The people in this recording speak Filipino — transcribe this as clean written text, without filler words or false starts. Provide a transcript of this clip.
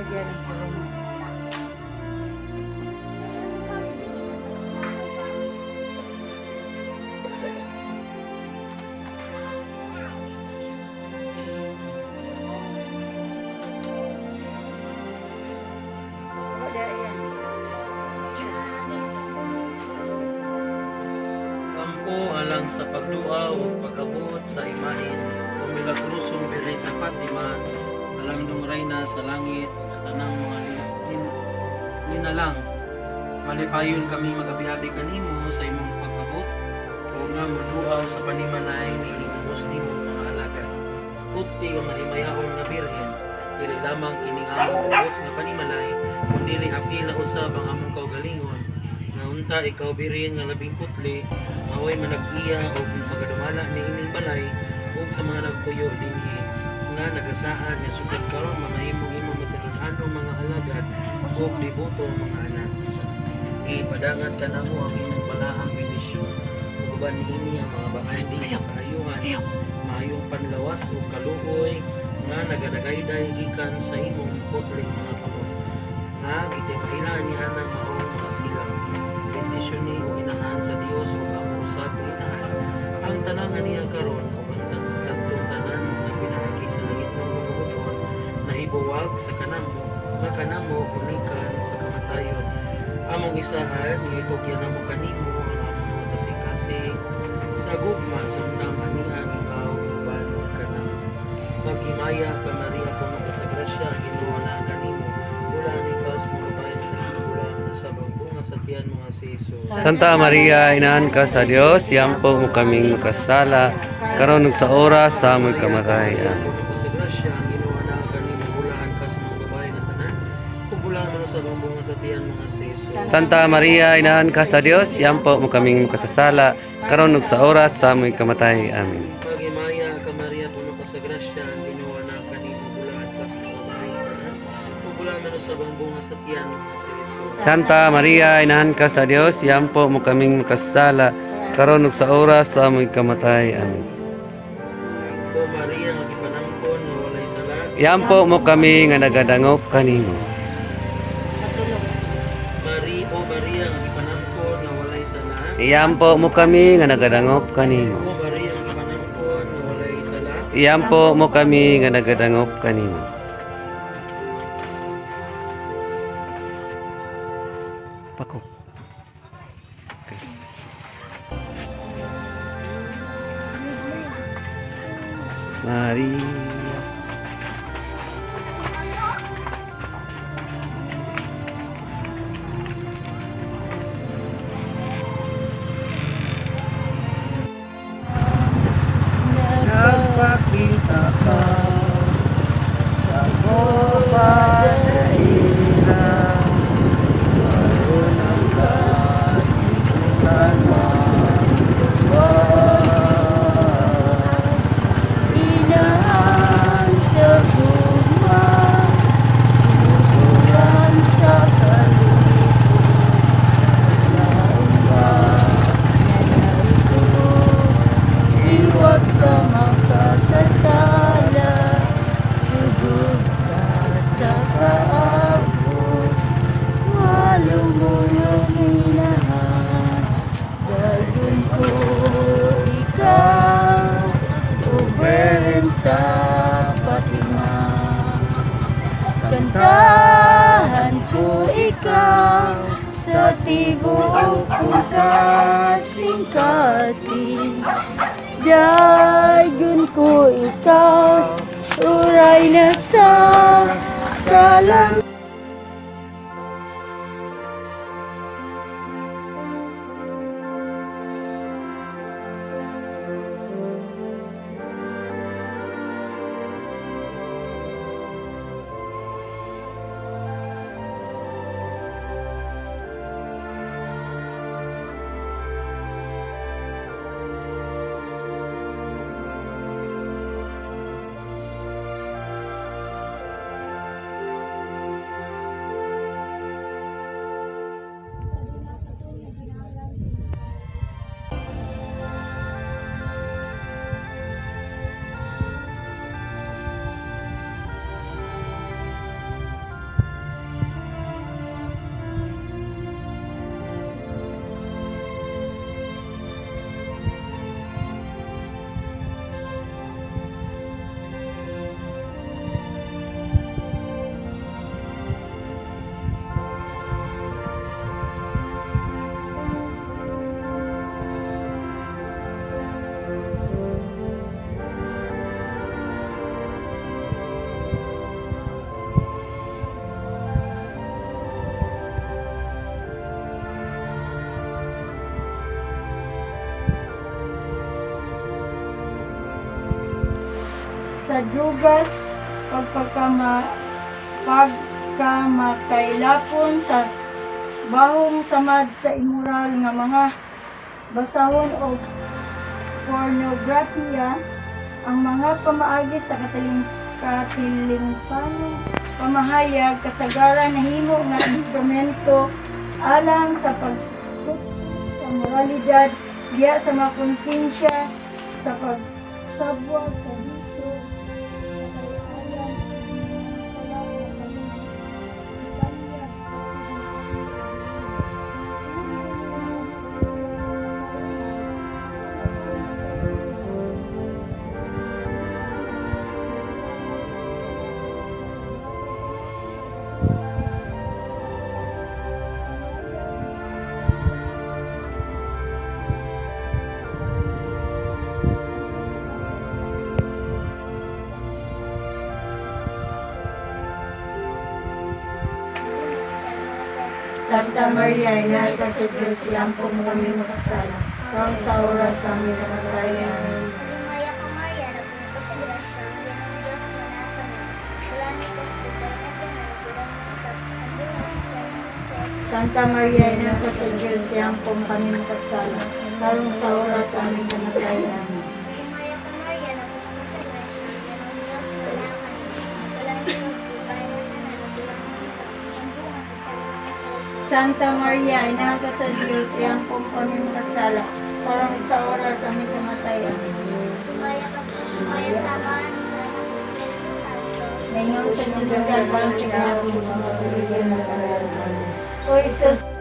lagyan ng kurong. Kampo alang sa pagduaw o pag-abot sa imahin o milagrosong Birhen sa Fatima, alang nung reyna sa langit o sa tanang mga ninalang. Malipayon kami magabihabi kanimo sa imong pag-abot o nga maduaw sa panimalay ni Higos nimo mga alagad. Kupti o mahimayaon nga Birhen, dili lamang kining among Diyos nga panimalay, kundi apil na usab ang among kaugalingon. Nga unta ikaw Birhen nga labing putli, maway manag-iya o magadumala ni ining balay o sa mga nagpuyo dinhi nga nagasaan nga sugad karon mamahimo-himo matinud-anong mga alagad o libuto mga anak. Ipadangan ka namo ang inyong balaang bendisyon ug uban niini ang mga bahandi sa kaayuhan, maayong panlawas o kaluoy nga nagadagayday gikan sa imong putling mga kamot. Nga gitipahilaan niya ng maong mga silang. Bendisyon ni o inahan sa Dios o ang usab inahan. Ang tanangan niya karon o ang tantong tanan na pinahagi sa langit ng bubuton na hibuwag sa kanamo nga kanamo unikan sa kamatayon. Among isahan nga itugyan namo kanimo ang among mga kasing-kasing sa gugma samtang anian ikaw uban kanamo. Maghimaya ka Maria puno ka sa grasya Ginoo na kanimo. Ulan ikaw sa mga bayan na ulan sa bunga sa tiyan mga si Jesus. Santa Maria, inahan ka sa Dios, yampo mo kaming makasala, karon ug sa oras sa amoy kamatayan. Puno ka sa grasya Ginoo na kanimo. Ulan ka sa mga babae na tanan. Kubulan mo sa bunga sa tiyan mga si Jesus. Santa Maria, inahan ka sa Dios, yampo mo kaming makasala, karon ug sa oras sa amoy kamatay. Amen. Maghimaya ka Maria puno ka sa grasya Ginoo na kanimo. Ulan ka sa mga babae na tanan. Kubulan mo sa bunga sa tiyan mga si Jesus. Santa Maria, inahan ka sa Dios, yampo mo kaming makasala, karon ug sa oras sa amoy kamatay. Amen. O Maria nga gipanangkon nga walay sala. Yampo mo kami nga nagadangop kanimo. O Maria nga gipanangkon nga walay sala. Yampo mo kami nga nagadangop kanimo. O Maria nga gipanangkon nga walay sala. Yampo mo kami nga nagadangop kanimo. Pako. Okay. Maria. Nagpakita ka sa baba na hirap. Karoon ang katipunan mo. Inahan sa gugma, tuturan sa iwag sa makasasala, tugod ka sa kaabot, walong mulong inahan, dayon ko ikaw, uberin sa Fatima. Kantahan ko ikaw sa tibuok kong kasing-kasing. Dayon ko ikaw, uray na sa kalang sa drugas, pagkamakailapon sa bahong samad sa immoral nga mga basahon o pornografiya, ang mga pamaagi sa katilingpanong pamahayag kasagaran nahimo nga instrumento alang sa pagtutok sa moralidad diya sa mga konsensya sa pagsabwa sa dito sa kayayan wala sa Santa Maria, Ina ka sa Diyos, iampo mo kami makasala. Karong sa oras sa aming kamatayan. Maya ka Maria, nagpunta sa grasya, yan ang Diyos manasa mo. Wala ni ko sa Santa Maria, Ina ka sa Diyos, iampo mo kami makasala. Karong sa oras sa aming kamatayan. Maya ka Maria, nagpunta sa grasya, yan ang Diyos manasa mo. Wala ni ko Santa Maria, Ina ka sa Diyos, iampo mo kami makasala. Karong sa oras sa aming kamatayan. Maya ka man, Ngayon sa sinugal, parang siguro sa mga tuloy na O Jesus,